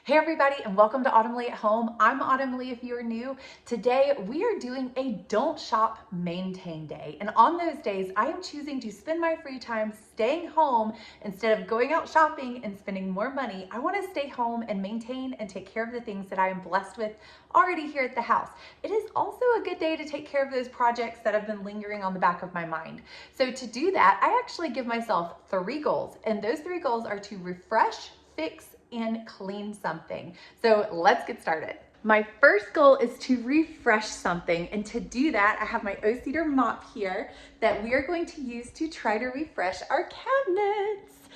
Hey everybody, and welcome to Autumn Lee at Home. I'm Autumn Lee if you're new. Today we are doing a Don't Shop, Maintain Day. And on those days, I am choosing to spend my free time staying home instead of going out shopping and spending more money. I want to stay home and maintain and take care of the things that I am blessed with already here at the house. It is also a good day to take care of those projects that have been lingering on the back of my mind. So to do that, I actually give myself 3 goals, and those 3 goals are to refresh, fix, and clean something. So let's get started. My first goal is to refresh something, and to do that, I have my O-Cedar mop here that we are going to use to try to refresh our cabinets.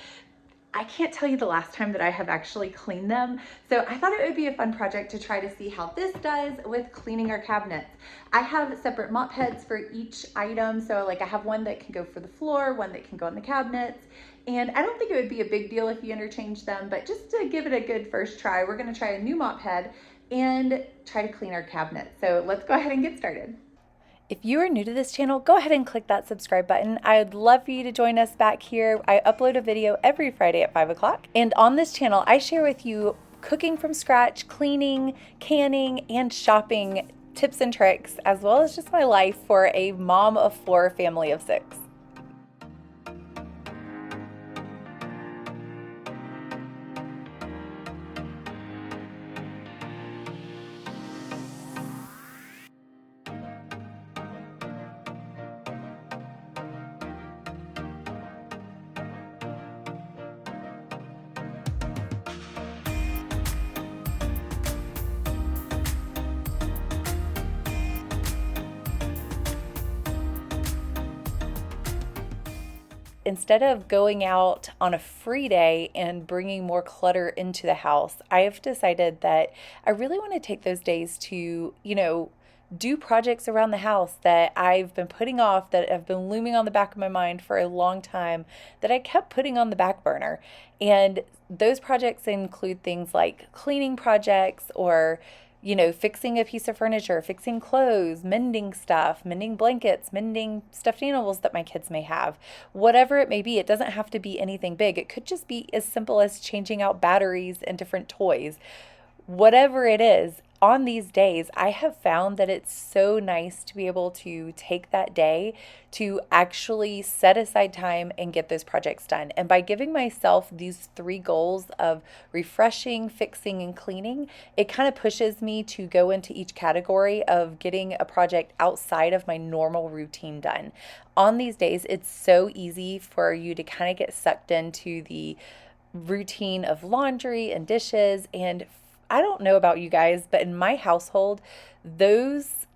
I can't tell you the last time that I have actually cleaned them, so I thought it would be a fun project to try to see how this does with cleaning our cabinets. I have separate mop heads for each item, so like I have one that can go for the floor, one that can go on the cabinets, and I don't think it would be a big deal if you interchange them, but just to give it a good first try, we're gonna try a new mop head and try to clean our cabinets. So let's go ahead and get started. If you are new to this channel, go ahead and click that subscribe button. I would love for you to join us back here. I upload a video every Friday at 5 o'clock. And on this channel, I share with you cooking from scratch, cleaning, canning, and shopping tips and tricks, as well as just my life for a mom of 4 family of 6. Instead of going out on a free day and bringing more clutter into the house, I have decided that I really want to take those days to, do projects around the house that I've been putting off, that have been looming on the back of my mind for a long time, that I kept putting on the back burner. And those projects include things like cleaning projects or fixing a piece of furniture, fixing clothes, mending stuff, mending blankets, mending stuffed animals that my kids may have. Whatever it may be, it doesn't have to be anything big. It could just be as simple as changing out batteries and different toys. Whatever it is, on these days, I have found that it's so nice to be able to take that day to actually set aside time and get those projects done. And by giving myself these 3 goals of refreshing, fixing, and cleaning, it kind of pushes me to go into each category of getting a project outside of my normal routine done. On these days, it's so easy for you to kind of get sucked into the routine of laundry and dishes, and I don't know about you guys, but in my household, those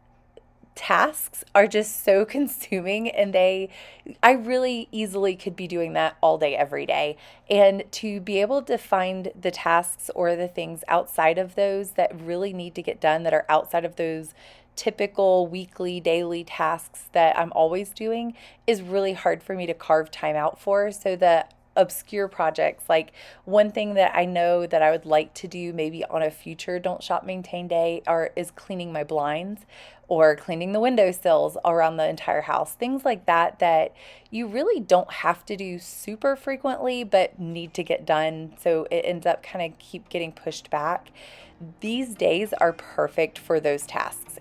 tasks are just so consuming, and I really easily could be doing that all day, every day. And to be able to find the tasks or the things outside of those that really need to get done, that are outside of those typical weekly, daily tasks that I'm always doing, is really hard for me to carve time out for. So that obscure projects, like one thing that I know that I would like to do maybe on a future Don't Shop Maintain Day is cleaning my blinds or cleaning the windowsills around the entire house. Things like that that you really don't have to do super frequently but need to get done, so it ends up kind of keep getting pushed back. These days are perfect for those tasks.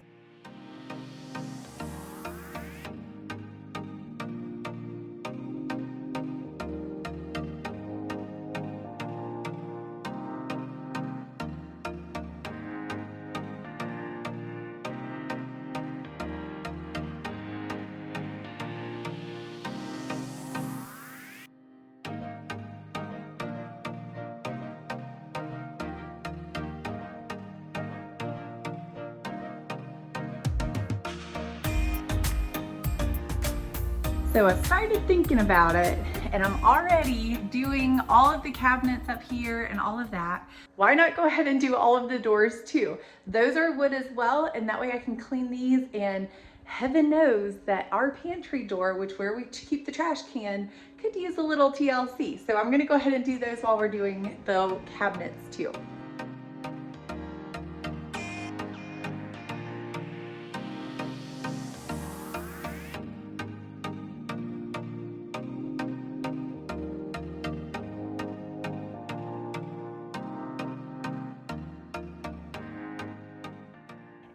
So I started thinking about it, and I'm already doing all of the cabinets up here and all of that. Why not go ahead and do all of the doors too? Those are wood as well, and that way I can clean these, and heaven knows that our pantry door, where we keep the trash can, could use a little TLC. So I'm gonna go ahead and do those while we're doing the cabinets too.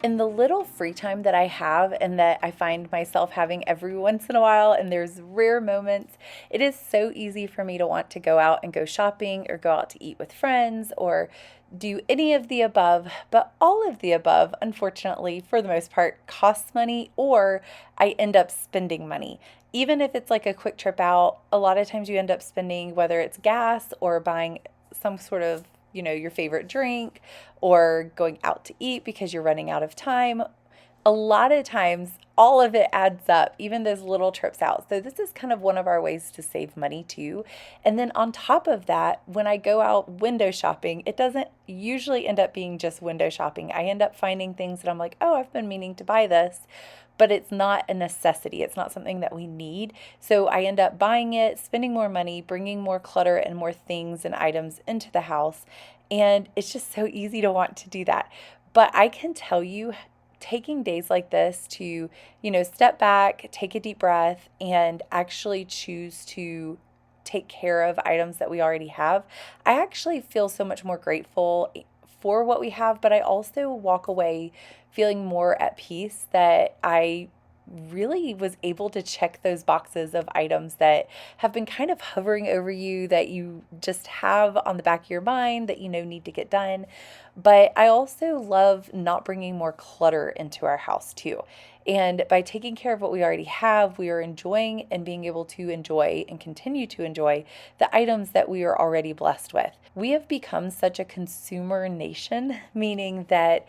In the little free time that I have and that I find myself having every once in a while, and there's rare moments, it is so easy for me to want to go out and go shopping or go out to eat with friends or do any of the above. But all of the above, unfortunately, for the most part, costs money or I end up spending money. Even if it's like a quick trip out, a lot of times you end up spending, whether it's gas or buying some sort of your favorite drink or going out to eat because you're running out of time. A lot of times, all of it adds up, even those little trips out. So, this is kind of one of our ways to save money too. And then on top of that, when I go out window shopping, it doesn't usually end up being just window shopping. I end up finding things that I'm like, oh, I've been meaning to buy this, but it's not a necessity. It's not something that we need. So I end up buying it, spending more money, bringing more clutter and more things and items into the house. And it's just so easy to want to do that. But I can tell you, taking days like this to, step back, take a deep breath, and actually choose to take care of items that we already have, I actually feel so much more grateful for what we have, but I also walk away feeling more at peace that I really was able to check those boxes of items that have been kind of hovering over you that you just have on the back of your mind that need to get done. But I also love not bringing more clutter into our house too. And by taking care of what we already have, we are enjoying and being able to enjoy and continue to enjoy the items that we are already blessed with. We have become such a consumer nation, meaning that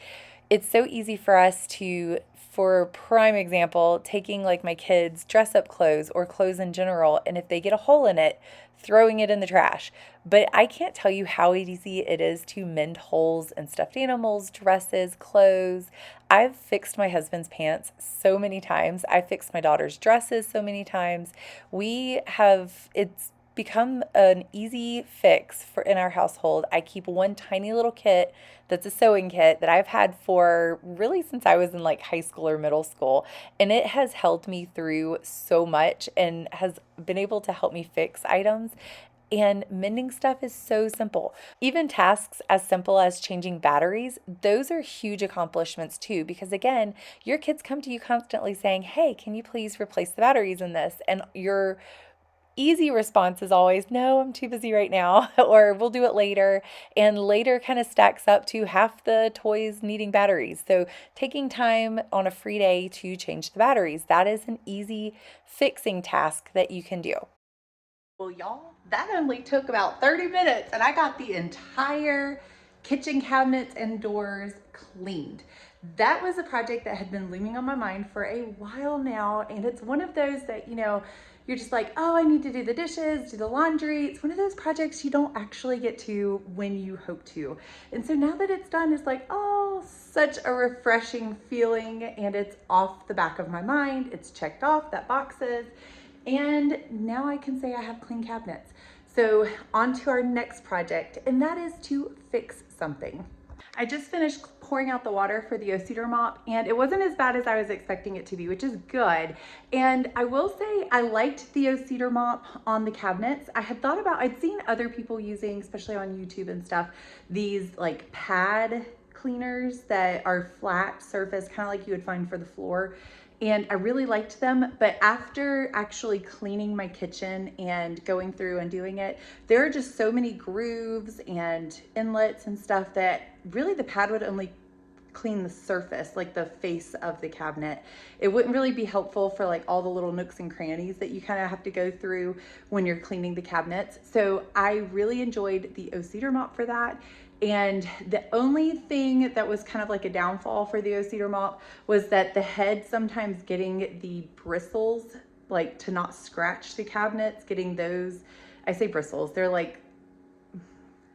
it's so easy for us to, for prime example, taking like my kids' dress up clothes or clothes in general, and if they get a hole in it, throwing it in the trash. But I can't tell you how easy it is to mend holes in stuffed animals, dresses, clothes. I've fixed my husband's pants so many times. I've fixed my daughter's dresses so many times. It's become an easy fix for in our household. I keep one tiny little kit that's a sewing kit that I've had for really since I was in like high school or middle school, and it has helped me through so much and has been able to help me fix items. And mending stuff is so simple. Even tasks as simple as changing batteries, those are huge accomplishments too, because again, your kids come to you constantly saying, hey, can you please replace the batteries in this? And your easy response is always, no, I'm too busy right now, or we'll do it later. And later kind of stacks up to half the toys needing batteries. So taking time on a free day to change the batteries, that is an easy fixing task that you can do. Well, y'all, that only took about 30 minutes and I got the entire kitchen cabinets and doors cleaned. That was a project that had been looming on my mind for a while now, and it's one of those that, you're just like, oh, I need to do the dishes, do the laundry. It's one of those projects you don't actually get to when you hope to. And so now that it's done, it's like, oh, such a refreshing feeling, and it's off the back of my mind. It's checked off, that boxes. And now I can say I have clean cabinets. So on to our next project, and that is to fix something. I just finished pouring out the water for the O-Cedar mop, and it wasn't as bad as I was expecting it to be, which is good. And I will say I liked the O-Cedar mop on the cabinets. I'd seen other people using, especially on YouTube and stuff, these like pad cleaners that are flat surface, kind of like you would find for the floor. And I really liked them, but after actually cleaning my kitchen and going through and doing it, there are just so many grooves and inlets and stuff that really the pad would only clean the surface, like the face of the cabinet. It wouldn't really be helpful for like all the little nooks and crannies that you kind of have to go through when you're cleaning the cabinets. So I really enjoyed the O-Cedar mop for that. And the only thing that was kind of like a downfall for the O-Cedar mop was that the head sometimes getting the bristles, like to not scratch the cabinets, getting those, I say bristles, they're like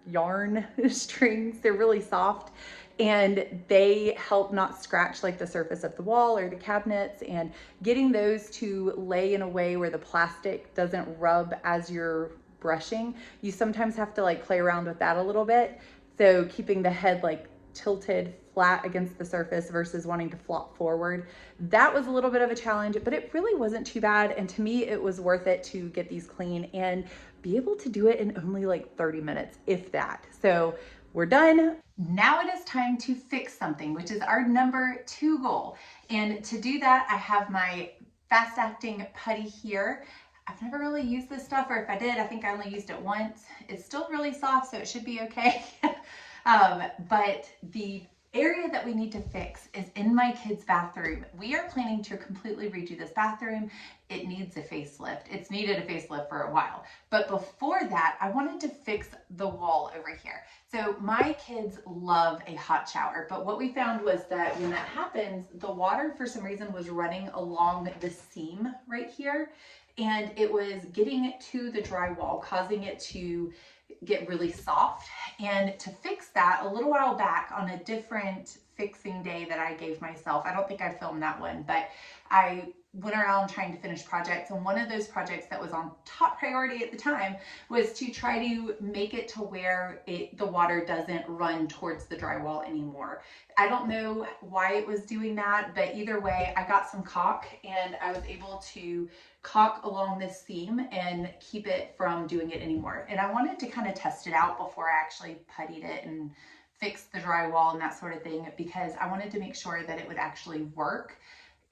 yarn strings. They're really soft and they help not scratch like the surface of the wall or the cabinets, and getting those to lay in a way where the plastic doesn't rub as you're brushing. You sometimes have to like play around with that a little bit. So keeping the head like tilted flat against the surface versus wanting to flop forward, that was a little bit of a challenge, but it really wasn't too bad. And to me, it was worth it to get these clean and be able to do it in only like 30 minutes, if that. So we're done. Now it is time to fix something, which is our number 2 goal. And to do that, I have my fast acting putty here. I've never really used this stuff, or if I did, I think I only used it once. It's still really soft, so it should be okay. But the area that we need to fix is in my kids' bathroom. We are planning to completely redo this bathroom. It needs a facelift. It's needed a facelift for a while. But before that, I wanted to fix the wall over here. So my kids love a hot shower, but what we found was that when that happens, the water for some reason was running along the seam right here, and it was getting to the drywall, causing it to get really soft. And to fix that, a little while back on a different fixing day that I gave myself, I don't think I filmed that one, but I went around trying to finish projects, and one of those projects that was on top priority at the time was to try to make it to where the water doesn't run towards the drywall anymore. I don't know why it was doing that, but either way, I got some caulk and I was able to caulk along this seam and keep it from doing it anymore. And I wanted to kind of test it out before I actually puttied it and fixed the drywall and that sort of thing, because I wanted to make sure that it would actually work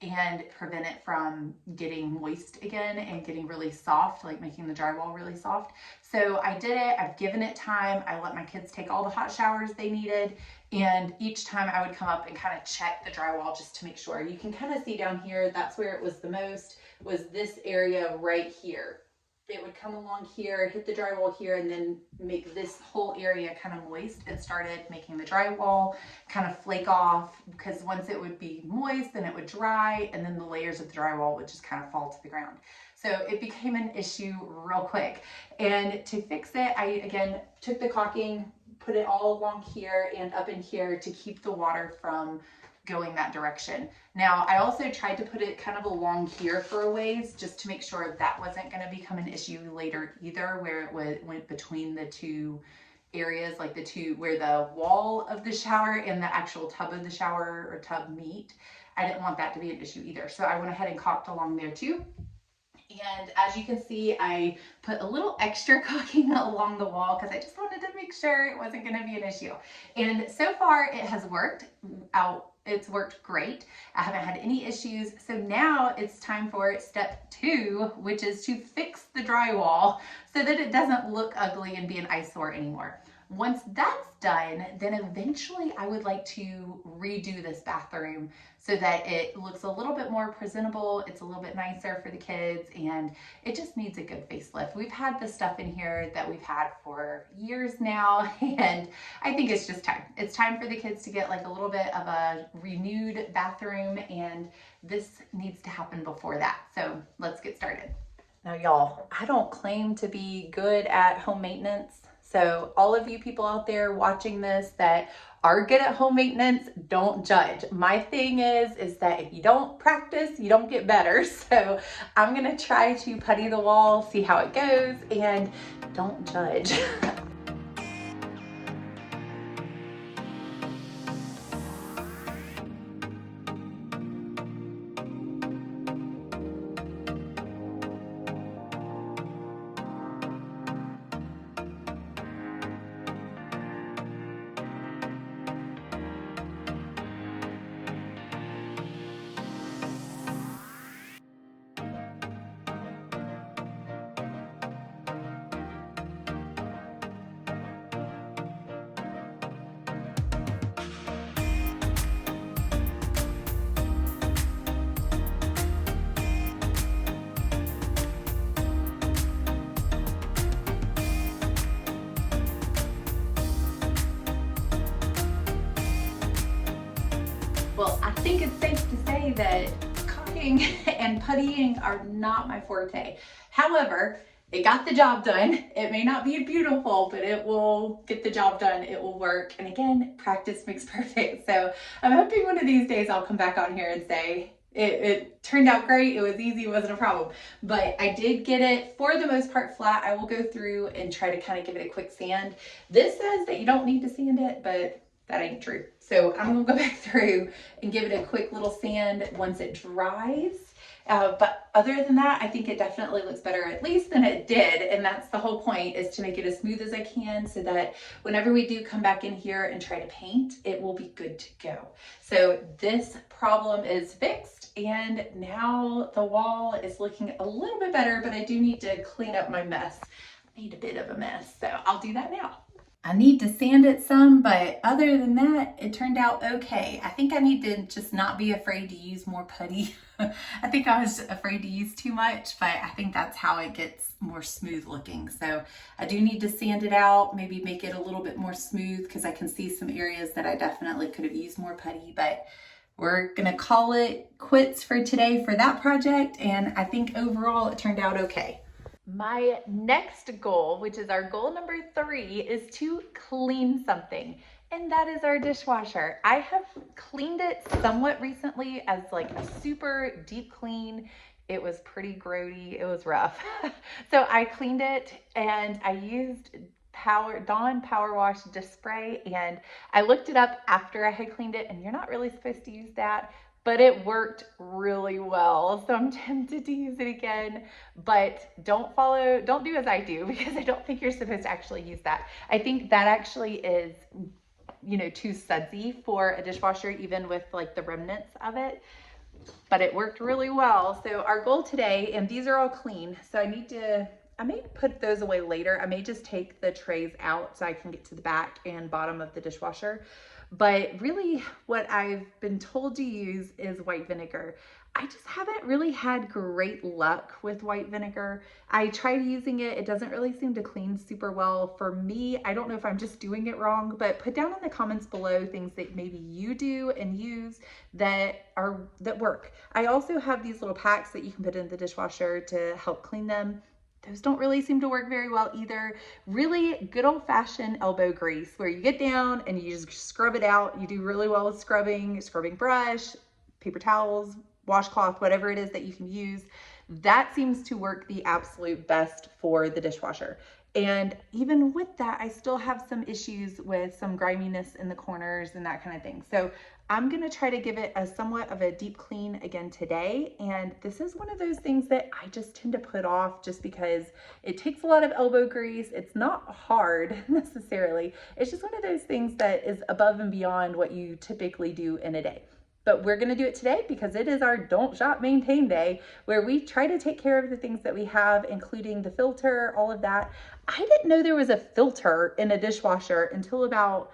and prevent it from getting moist again and getting really soft, like making the drywall really soft. So I did it. I've given it time. I let my kids take all the hot showers they needed, and each time I would come up and kind of check the drywall just to make sure. You can kind of see down here, that's where it was the most, was this area right here. It would come along here, hit the drywall here, and then make this whole area kind of moist, and started making the drywall kind of flake off, because once it would be moist, then it would dry, and then the layers of the drywall would just kind of fall to the ground. So it became an issue real quick. And to fix it, I again took the caulking, put it all along here and up in here to keep the water from going that direction. Now, I also tried to put it kind of along here for a ways, just to make sure that wasn't going to become an issue later either, where it went between the two areas, like the two, where the wall of the shower and the actual tub of the shower or tub meet. I didn't want that to be an issue either. So I went ahead and caulked along there too. And as you can see, I put a little extra caulking along the wall because I just wanted to make sure it wasn't going to be an issue. And so far it has worked out. It's worked great. I haven't had any issues. So now it's time for step 2, which is to fix the drywall so that it doesn't look ugly and be an eyesore anymore. Once that's done, then eventually I would like to redo this bathroom so that it looks a little bit more presentable. It's a little bit nicer for the kids, and it just needs a good facelift. We've had this stuff in here that we've had for years now, and I think it's just time. It's time for the kids to get like a little bit of a renewed bathroom, and this needs to happen before that. So let's get started. Now, y'all, I don't claim to be good at home maintenance. So all of you people out there watching this that are good at home maintenance, don't judge. My thing is that if you don't practice, you don't get better. So I'm gonna try to putty the wall, see how it goes, and don't judge. Well, I think it's safe to say that caulking and puttying are not my forte. However, it got the job done. It may not be beautiful, but it will get the job done. It will work. And again, practice makes perfect. So I'm hoping one of these days I'll come back on here and say, it turned out great. It was easy. It wasn't a problem. But I did get it for the most part flat. I will go through and try to kind of give it a quick sand. This says that you don't need to sand it, but that ain't true. So I'm gonna go back through and give it a quick little sand once it dries. But other than that, I think it definitely looks better, at least than it did. And that's the whole point, is to make it as smooth as I can so that whenever we do come back in here and try to paint, it will be good to go. So this problem is fixed, and now the wall is looking a little bit better, but I do need to clean up my mess. I made a bit of a mess, so I'll do that now. I need to sand it some, but other than that, it turned out okay. I think I need to just not be afraid to use more putty. I think I was afraid to use too much, but I think that's how it gets more smooth looking. So I do need to sand it out, maybe make it a little bit more smooth, because I can see some areas that I definitely could have used more putty, but we're gonna call it quits for today for that project. And I think overall it turned out okay. My next goal, which is our goal number 3, is to clean something, and that is our dishwasher. I have cleaned it somewhat recently as like a super deep clean. It was pretty grody, it was rough. So I cleaned it and I used Dawn Power Wash dish spray, and I looked it up after I had cleaned it, and you're not really supposed to use that, but it worked really well. So I'm tempted to use it again, but don't do as I do, because I don't think you're supposed to actually use that. I think that actually is, too sudsy for a dishwasher, even with like the remnants of it, but it worked really well. So our goal today, and these are all clean, so I may put those away later. I may just take the trays out so I can get to the back and bottom of the dishwasher. But really what I've been told to use is white vinegar. I just haven't really had great luck with white vinegar. I tried using it. It doesn't really seem to clean super well for me. I don't know if I'm just doing it wrong, but put down in the comments below things that maybe you do and use that work. I also have these little packs that you can put in the dishwasher to help clean them. Those don't really seem to work very well either. Really good old-fashioned elbow grease, where you get down and you just scrub it out. You do really well with scrubbing brush, paper towels, washcloth, whatever it is that you can use. That seems to work the absolute best for the dishwasher. And even with that, I still have some issues with some griminess in the corners and that kind of thing. So I'm gonna try to give it a somewhat of a deep clean again today. And this is one of those things that I just tend to put off just because it takes a lot of elbow grease. It's not hard necessarily. It's just one of those things that is above and beyond what you typically do in a day. But we're gonna do it today because it is our Don't Shop Maintain Day, where we try to take care of the things that we have, including the filter, all of that. I didn't know there was a filter in a dishwasher until about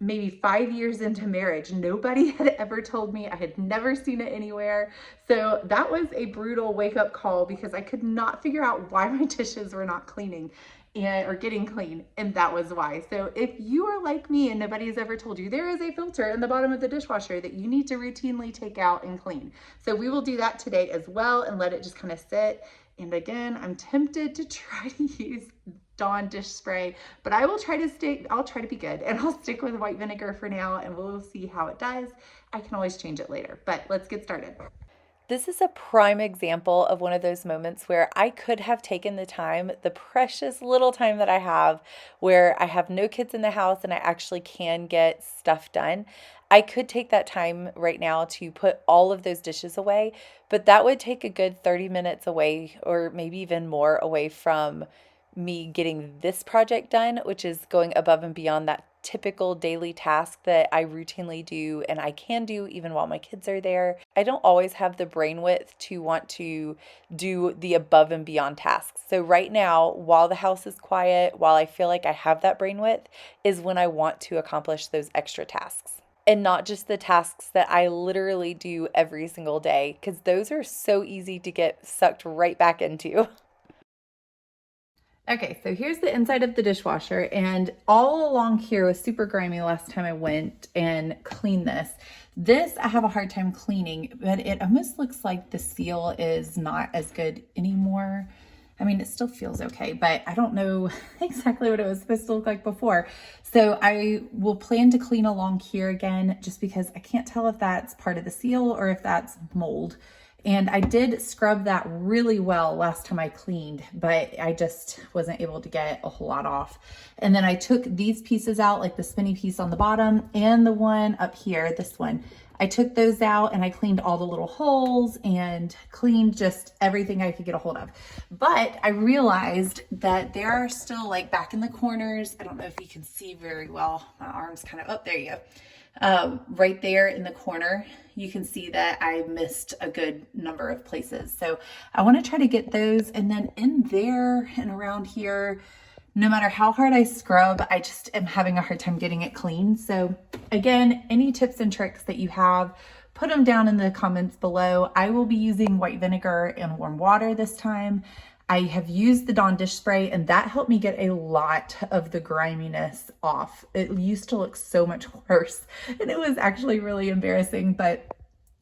maybe 5 years into marriage. Nobody had ever told me. I had never seen it anywhere. So that was a brutal wake-up call, because I could not figure out why my dishes were not cleaning or getting clean, and that was why. So if you are like me and nobody has ever told you, there is a filter in the bottom of the dishwasher that you need to routinely take out and clean. So we will do that today as well and let it just kind of sit. And again, I'm tempted to try to use Dawn dish spray, but I'll try to be good, and I'll stick with white vinegar for now, and we'll see how it does. I can always change it later, but let's get started. This is a prime example of one of those moments where I could have taken the time, the precious little time that I have, where I have no kids in the house and I actually can get stuff done. I could take that time right now to put all of those dishes away, but that would take a good 30 minutes away, or maybe even more, away from me getting this project done, which is going above and beyond that typical daily task that I routinely do and I can do even while my kids are there. I don't always have the brain width to want to do the above and beyond tasks. So right now, while the house is quiet, while I feel like I have that brain width, is when I want to accomplish those extra tasks. And not just the tasks that I literally do every single day, because those are so easy to get sucked right back into. Okay, so here's the inside of the dishwasher, and all along here was super grimy last time I went and cleaned this. This I have a hard time cleaning, but it almost looks like the seal is not as good anymore. I mean, it still feels okay, but I don't know exactly what it was supposed to look like before. So I will plan to clean along here again, just because I can't tell if that's part of the seal or if that's mold. And I did scrub that really well last time I cleaned, but I just wasn't able to get a whole lot off. And then I took these pieces out, like the spinny piece on the bottom and the one up here, this one. I took those out and I cleaned all the little holes and cleaned just everything I could get a hold of. But I realized that there are still, like, back in the corners, I don't know if you can see very well, my arm's kind of, oh, there you go. Right there in the corner, you can see that I missed a good number of places. So I want to try to get those. And then in there and around here, no matter how hard I scrub, I just am having a hard time getting it clean. So again, any tips and tricks that you have, put them down in the comments below. I will be using white vinegar and warm water this time. I have used the Dawn dish spray, and that helped me get a lot of the griminess off. It used to look so much worse, and it was actually really embarrassing, but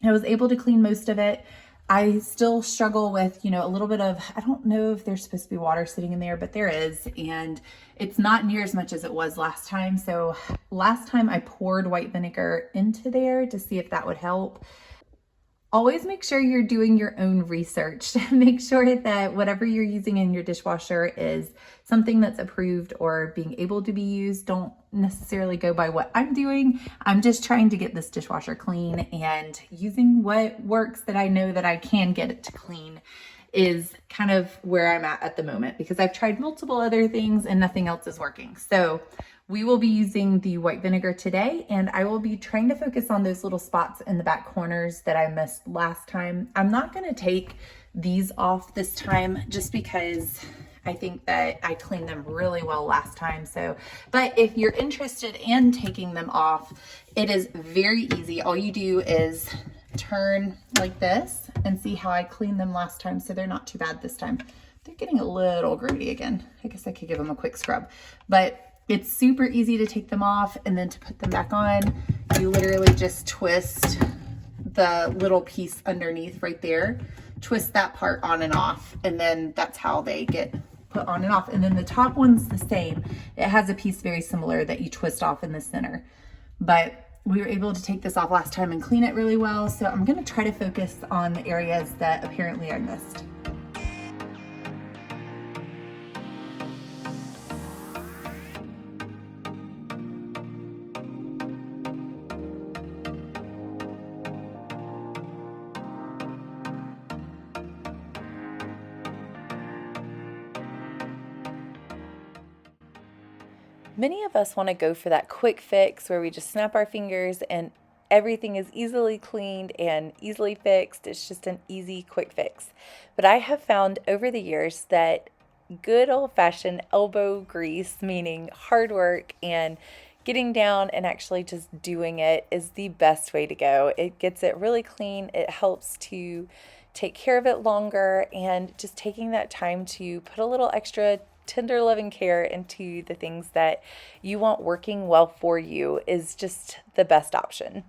I was able to clean most of it. I still struggle with, a little bit of, I don't know if there's supposed to be water sitting in there, but there is, and it's not near as much as it was last time. So last time I poured white vinegar into there to see if that would help. Always make sure you're doing your own research. Make sure that whatever you're using in your dishwasher is something that's approved or being able to be used. Don't necessarily go by what I'm doing. I'm just trying to get this dishwasher clean, and using what works that I know that I can get it to clean is kind of where I'm at the moment, because I've tried multiple other things and nothing else is working. So we will be using the white vinegar today, and I will be trying to focus on those little spots in the back corners that I missed last time. I'm not going to take these off this time just because I think that I cleaned them really well last time. So, but if you're interested in taking them off, it is very easy. All you do is turn like this and see how I cleaned them last time. So they're not too bad this time. They're getting a little gritty again. I guess I could give them a quick scrub, but it's super easy to take them off, and then to put them back on, you literally just twist the little piece underneath right there, twist that part on and off, and then that's how they get put on and off. And then the top one's the same. It has a piece very similar that you twist off in the center. But we were able to take this off last time and clean it really well, so I'm gonna try to focus on the areas that apparently I missed. Many of us want to go for that quick fix where we just snap our fingers and everything is easily cleaned and easily fixed. It's just an easy, quick fix. But I have found over the years that good old-fashioned elbow grease, meaning hard work and getting down and actually just doing it, is the best way to go. It gets it really clean. It helps to take care of it longer, and just taking that time to put a little extra tender loving care into the things that you want working well for you is just the best option.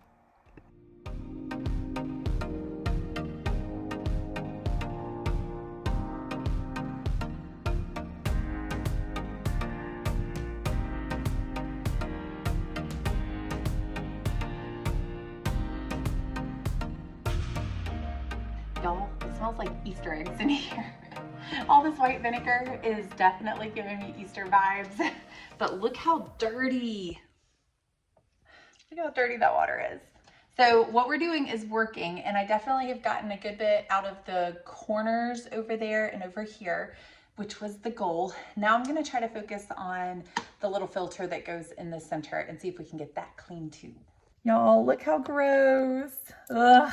Y'all, it smells like Easter eggs in here. All this white vinegar is definitely giving me Easter vibes, but look how dirty. Look how dirty that water is. So what we're doing is working, and I definitely have gotten a good bit out of the corners over there and over here, which was the goal. Now I'm gonna try to focus on the little filter that goes in the center and see if we can get that clean too. Y'all, look how gross. Ugh.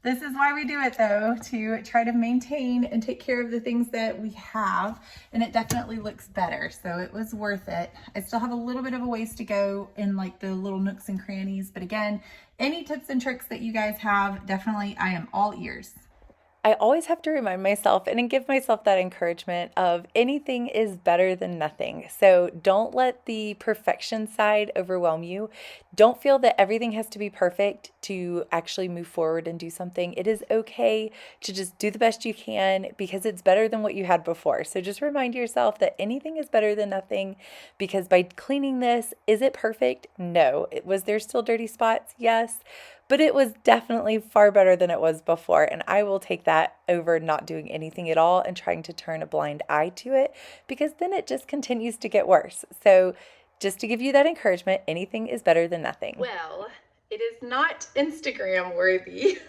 This is why we do it though, to try to maintain and take care of the things that we have, and it definitely looks better, so it was worth it. I still have a little bit of a ways to go in like the little nooks and crannies, but again, any tips and tricks that you guys have, definitely I am all ears. I always have to remind myself and give myself that encouragement of anything is better than nothing. So don't let the perfection side overwhelm you. Don't feel that everything has to be perfect to actually move forward and do something. It is okay to just do the best you can because it's better than what you had before. So just remind yourself that anything is better than nothing, because by cleaning this, is it perfect? No. Was there still dirty spots? Yes. but it was definitely far better than it was before. And I will take that over not doing anything at all and trying to turn a blind eye to it, because then it just continues to get worse. So just to give you that encouragement, anything is better than nothing. Well, it is not Instagram worthy,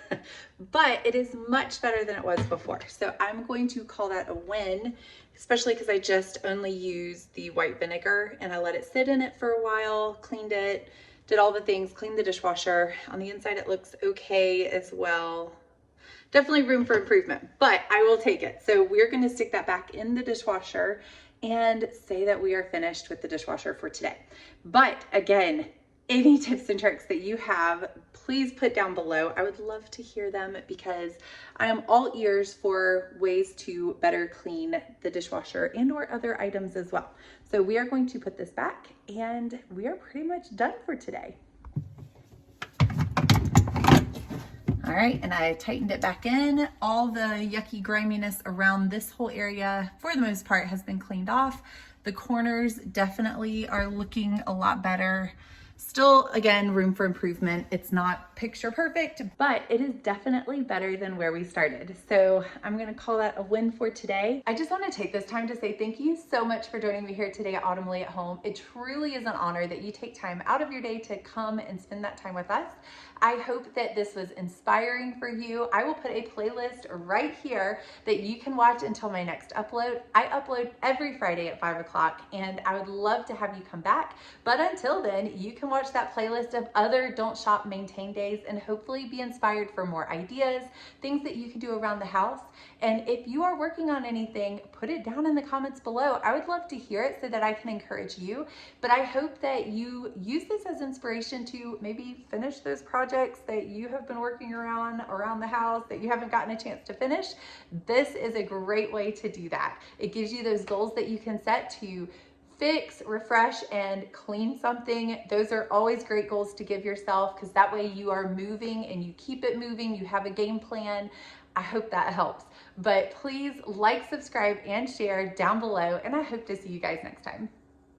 but it is much better than it was before. So I'm going to call that a win, especially because I just only used the white vinegar and I let it sit in it for a while, cleaned it, did all the things, cleaned the dishwasher. On the inside, it looks okay as well. Definitely room for improvement, but I will take it. So we're going to stick that back in the dishwasher and say that we are finished with the dishwasher for today. But again, any tips and tricks that you have, please put down below. I would love to hear them because I am all ears for ways to better clean the dishwasher and or other items as well. So we are going to put this back and we are pretty much done for today. All right, and I tightened it back in. All the yucky griminess around this whole area, for the most part, has been cleaned off. The corners definitely are looking a lot better. Still, again, room for improvement. It's not picture perfect, but it is definitely better than where we started. So I'm gonna call that a win for today. I just wanna take this time to say thank you so much for joining me here today at Autumnly at Home. It truly is an honor that you take time out of your day to come and spend that time with us. I hope that this was inspiring for you. I will put a playlist right here that you can watch until my next upload. I upload every Friday at 5 o'clock and I would love to have you come back. But until then, you can watch that playlist of other Don't Shop, Maintain days and hopefully be inspired for more ideas, things that you can do around the house. And if you are working on anything, put it down in the comments below. I would love to hear it so that I can encourage you. But I hope that you use this as inspiration to maybe finish those projects that you have been working around the house that you haven't gotten a chance to finish. This is a great way to do that. It gives you those goals that you can set to fix, refresh, and clean something. Those are always great goals to give yourself because that way you are moving and you keep it moving. You have a game plan. I hope that helps. But please like, subscribe, and share down below, and I hope to see you guys next time.